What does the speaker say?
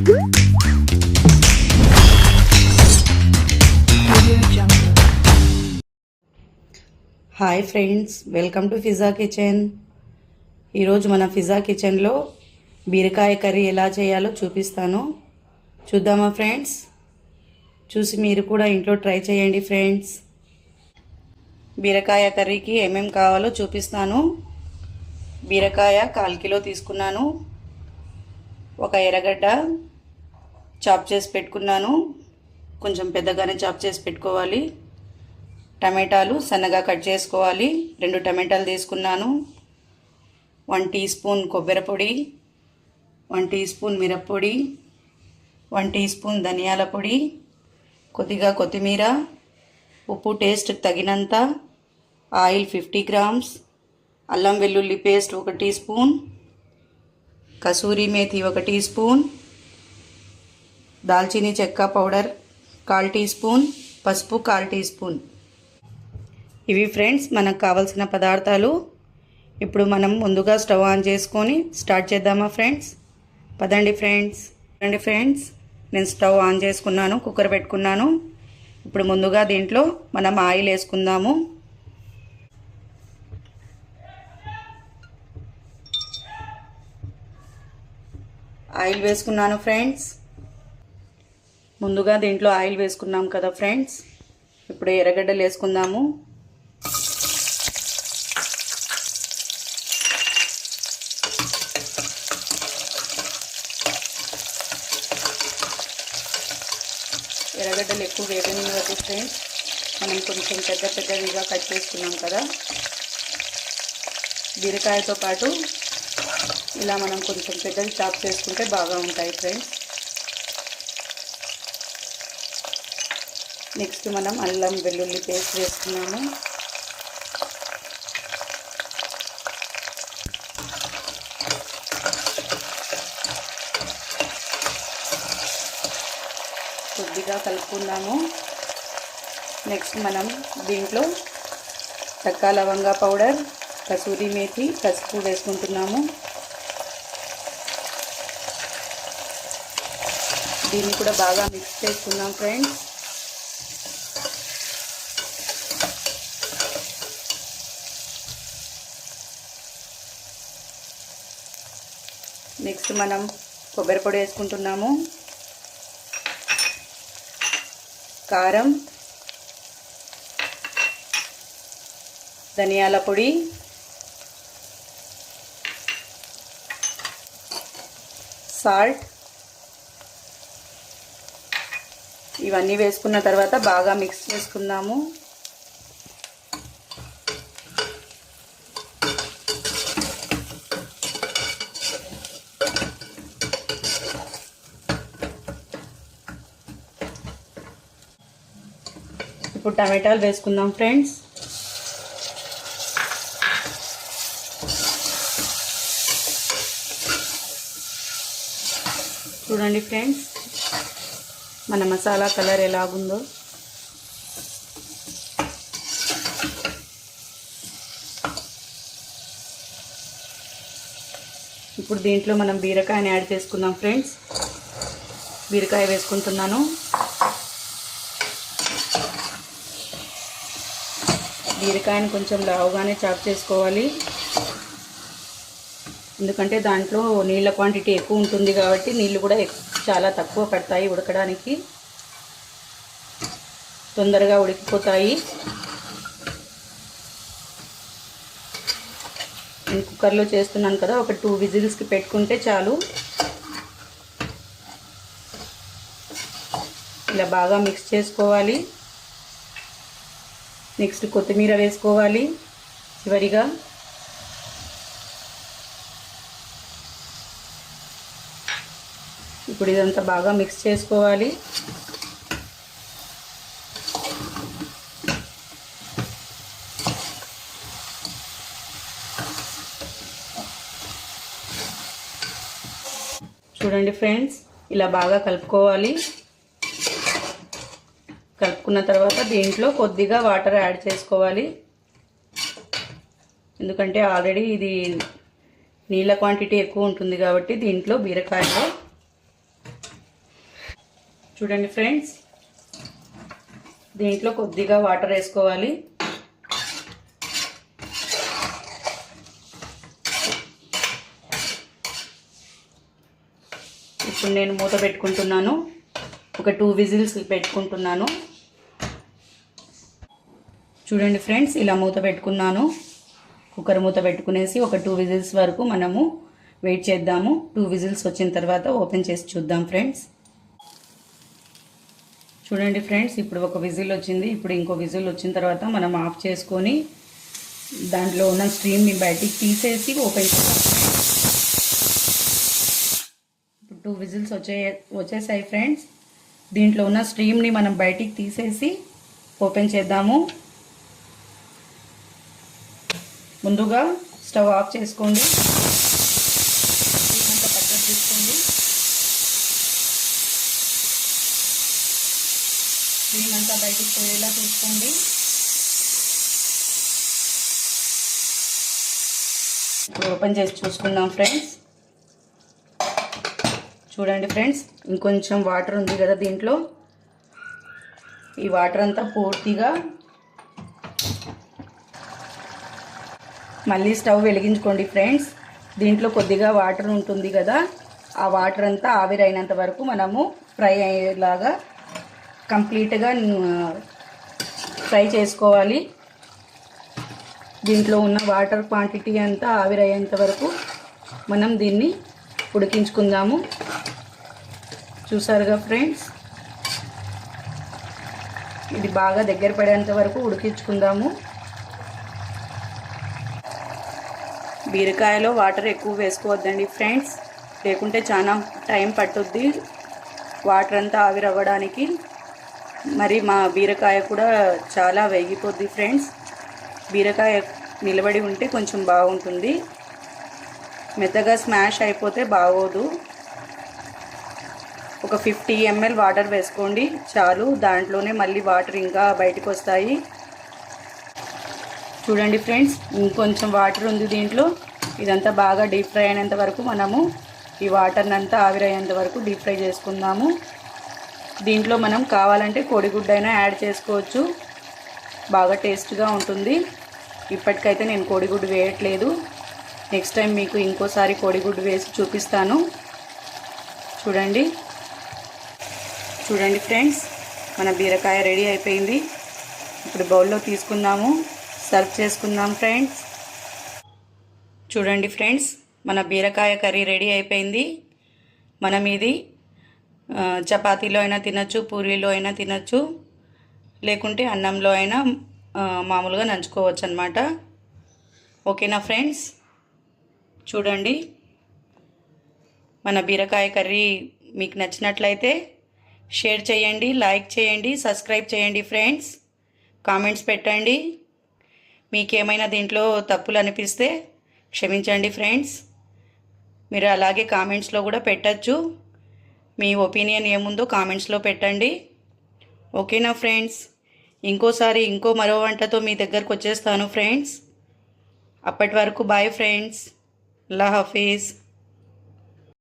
Hi friends, welcome to pizza kitchen. ఈరోజు మన pizza కిచెన్లో బీరకాయ కర్రీ ఎలా చేయాలో చూపిస్తాను. చూద్దామా ఫ్రెండ్స్? చూసి మీరు కూడా ఇంట్లో ట్రై చేయండి ఫ్రెండ్స్. బీరకాయ కర్రీకి ఏమేమి కావాలో చూపిస్తాను. బీరకాయ 1/4 కిలో తీసుకున్నాను. ఒక ఎర్రగడ్డ చాప్ చేసి పెట్టుకున్నాను, కొంచెం పెద్దగానే చాప్ చేసి పెట్టుకోవాలి. టమాటాలు సన్నగా కట్ చేసుకోవాలి. 2 టమాటాలు తీసుకున్నాను. 1 టీ స్పూన్ కొబ్బరి పొడి, 1 టీ స్పూన్ మిరప్పొడి, 1 టీ స్పూన్ ధనియాల పొడి, కొద్దిగా కొత్తిమీర, ఉప్పు టేస్ట్ తగినంత, ఆయిల్ 50 గ్రామ్స్, అల్లం వెల్లుల్లి పేస్ట్ 1 టీ స్పూన్, కసూరి మేథి 1 టీ స్పూన్, దాల్చినీ చెక్క పౌడర్ 1/4 టీ స్పూన్, పసుపు 1/4 టీ స్పూన్. ఇవి ఫ్రెండ్స్ మనకు కావాల్సిన పదార్థాలు. ఇప్పుడు మనం ముందుగా స్టవ్ ఆన్ చేసుకొని స్టార్ట్ చేద్దామా ఫ్రెండ్స్? పదండి ఫ్రెండ్స్, నేను స్టవ్ ఆన్ చేసుకున్నాను, కుక్కర్ పెట్టుకున్నాను. ఇప్పుడు ముందుగా దీంట్లో మనం ఆయిల్ వేసుకుందాము. ఆయిల్ వేసుకున్నాను ఫ్రెండ్స్. ముందుగా దీంట్లో ఆయిల్ వేసుకున్నాం కదా ఫ్రెండ్స్. ఇప్పుడు ఎర్రగడ్డలు వేసుకుందాము. ఎర్రగడ్డలు ఎక్కువ వేగనివ్వద్దు ఫ్రెండ్స్. మనం కొంచెం పెద్దవిగా కట్ చేసుకున్నాం కదా. బీరకాయతో పాటు ఇలా మనం కొంచెం పెద్దవి చాప్ చేసుకుంటే బాగా ఉంటాయి ఫ్రెండ్స్. నెక్స్ట్ మనం అల్లం వెల్లుల్లి పేస్ట్ వేసుకున్నాము. కొద్దిగా కలుపుకుందాము. నెక్స్ట్ మనం దీంట్లో చెక్క లవంగా పౌడర్, కసూరి మేథి, పసుపు వేసుకుంటున్నాము. దీన్ని కూడా బాగా మిక్స్ చేసుకుందాం ఫ్రెండ్స్. నెక్స్ట్ మనం కొబ్బరి పొడి వేసుకుంటున్నాము. కారం, ధనియాల పొడి, సాల్ట్ ఇవన్నీ వేసుకున్న తర్వాత బాగా మిక్స్ చేసుకుందాము. ఇప్పుడు టమాటాలు వేసుకుందాం ఫ్రెండ్స్. చూడండి ఫ్రెండ్స్, మన మసాలా కలర్ ఎలాగుందో. ఇప్పుడు దీంట్లో మనం బీరకాయని యాడ్ చేసుకుందాం ఫ్రెండ్స్. బీరకాయ వేసుకుంటున్నాను. బీరకాయని కొంచెం లావుగానే చాప్ చేసుకోవాలి, ఎందుకంటే దాంట్లో నీళ్ళ క్వాంటిటీ ఎక్కువ ఉంటుంది కాబట్టి నీళ్ళు కూడా చాలా తక్కువ పడతాయి ఉడకడానికి, తొందరగా ఉడికిపోతాయి. నేను కుక్కర్లో చేస్తున్నాను కదా, ఒక 2 విజిల్స్కి పెట్టుకుంటే చాలు. ఇలా బాగా మిక్స్ చేసుకోవాలి. నెక్స్ట్ కొత్తిమీర వేసుకోవాలి చివరిగా. ఇప్పుడు ఇదంతా బాగా మిక్స్ చేసుకోవాలి. చూడండి ఫ్రెండ్స్, ఇలా బాగా కలుపుకోవాలి. కలుపుకున్న తర్వాత దీంట్లో కొద్దిగా వాటర్ యాడ్ చేసుకోవాలి, ఎందుకంటే ఆల్రెడీ ఇది నీళ్ళ క్వాంటిటీ ఎక్కువ ఉంటుంది కాబట్టి దీంట్లో బీరకాయలో చూడండి ఫ్రెండ్స్, దీంట్లో కొద్దిగా వాటర్ వేసుకోవాలి. ఇప్పుడు నేను మూత పెట్టుకుంటున్నాను. ఒక 2 విజిల్స్ పెట్టుకుంటున్నాను. చూడండి ఫ్రెండ్స్, ఇలా మూత పెట్టుకున్నాను. కుక్కర్ మూత పెట్టుకునేసి ఒక 2 విజిల్స్ వరకు మనము వెయిట్ చేద్దాము. 2 విజిల్స్ వచ్చిన తర్వాత ఓపెన్ చేసి చూద్దాం ఫ్రెండ్స్. చూడండి ఫ్రెండ్స్, ఇప్పుడు ఒక విజిల్ వచ్చింది. ఇప్పుడు ఇంకో విజిల్ వచ్చిన తర్వాత మనం ఆఫ్ చేసుకొని దాంట్లో ఉన్న స్టీమ్ని బయటికి తీసేసి ఓపెన్ చేద్దాం. ఇప్పుడు 2 విజిల్స్ వచ్చేసాయి ఫ్రెండ్స్. దీంట్లో ఉన్న స్టీమ్ని మనం బయటికి తీసేసి ఓపెన్ చేద్దాము. ముందుగా స్టవ్ ఆఫ్ చేసుకోండి. అంతా పక్కన తీసుకోండి. స్టీమ్ అంతా బయటికి పోయేలా తీసుకోండి. ఇప్పుడు ఓపెన్ చేసి చూసుకుందాం ఫ్రెండ్స్. చూడండి ఫ్రెండ్స్, ఇంకొంచెం వాటర్ ఉంది కదా దీంట్లో. ఈ వాటర్ అంతా పూర్తిగా మళ్ళీ స్టవ్ వెలిగించుకోండి ఫ్రెండ్స్. దీంట్లో కొద్దిగా వాటర్ ఉంటుంది కదా, ఆ వాటర్ అంతా ఆవిరైనంత వరకు మనము ఫ్రై అయ్యేలాగా కంప్లీట్గా ఫ్రై చేసుకోవాలి. దీంట్లో ఉన్న వాటర్ క్వాంటిటీ అంతా ఆవిరయ్యేంత వరకు మనం దీన్ని ఉడికించుకుందాము. చూసారుగా ఫ్రెండ్స్, ఇది బాగా దగ్గర పడేంత వరకు ఉడికించుకుందాము. బీరకాయలో వాటర్ ఎక్కువ వేసుకోవద్దండి ఫ్రెండ్స్, లేకుంటే చాలా టైం పట్టుద్ది వాటర్ అంతా ఆవిరవ్వడానికి. మరి మా బీరకాయ కూడా చాలా వేగిపోద్ది ఫ్రెండ్స్. బీరకాయ నిలబడి ఉంటే కొంచెం బాగుంటుంది, మెత్తగా స్మాష్ అయిపోతే బాగోదు. ఒక 50 ml వాటర్ వేసుకోండి చాలు. దాంట్లోనే మళ్ళీ వాటర్ ఇంకా బయటకు వస్తాయి. చూడండి ఫ్రెండ్స్, ఇంకొంచెం వాటర్ ఉంది దీంట్లో. ఇదంతా బాగా డీప్ ఫ్రై అయినంత వరకు మనము ఈ వాటర్ని అంతా ఆవిరయ్యేంత వరకు డీప్ ఫ్రై చేసుకుందాము. దీంట్లో మనం కావాలంటే కోడిగుడ్డు అయినా యాడ్ చేసుకోవచ్చు, బాగా టేస్ట్గా ఉంటుంది. ఇప్పటికైతే నేను కోడిగుడ్డు వేయట్లేదు. నెక్స్ట్ టైం మీకు ఇంకోసారి కోడిగుడ్డు వేసి చూపిస్తాను. చూడండి ఫ్రెండ్స్, మన బీరకాయ రెడీ అయిపోయింది. ఇప్పుడు బౌల్లో తీసుకుందాము, సర్వ్ చేసుకుందాం ఫ్రెండ్స్. చూడండి ఫ్రెండ్స్, మన బీరకాయ కర్రీ రెడీ అయిపోయింది. మనం ఇది చపాతీలో అయినా తినచ్చు, పూరీలో అయినా తినచ్చు, లేకుంటే అన్నంలో అయినా మామూలుగా నంచుకోవచ్చు అన్నమాట. ఓకేనా ఫ్రెండ్స్? చూడండి, మన బీరకాయ కర్రీ మీకు నచ్చినట్లయితే షేర్ చేయండి, లైక్ చేయండి, సబ్స్క్రైబ్ చేయండి ఫ్రెండ్స్. కామెంట్స్ పెట్టండి. మీకేమైనా దీంట్లో తప్పులు అనిపిస్తే క్షమించండి ఫ్రెండ్స్. మీరు అలాగే కామెంట్స్లో కూడా పెట్టచ్చు. మీ ఒపీనియన్ ఏముందో కామెంట్స్లో పెట్టండి. ఓకేనా ఫ్రెండ్స్? ఇంకోసారి మరో వంటతో మీ దగ్గరకు వచ్చేస్తాను ఫ్రెండ్స్. అప్పటి వరకు బాయ్ ఫ్రెండ్స్. అల్లా హాఫీజ్.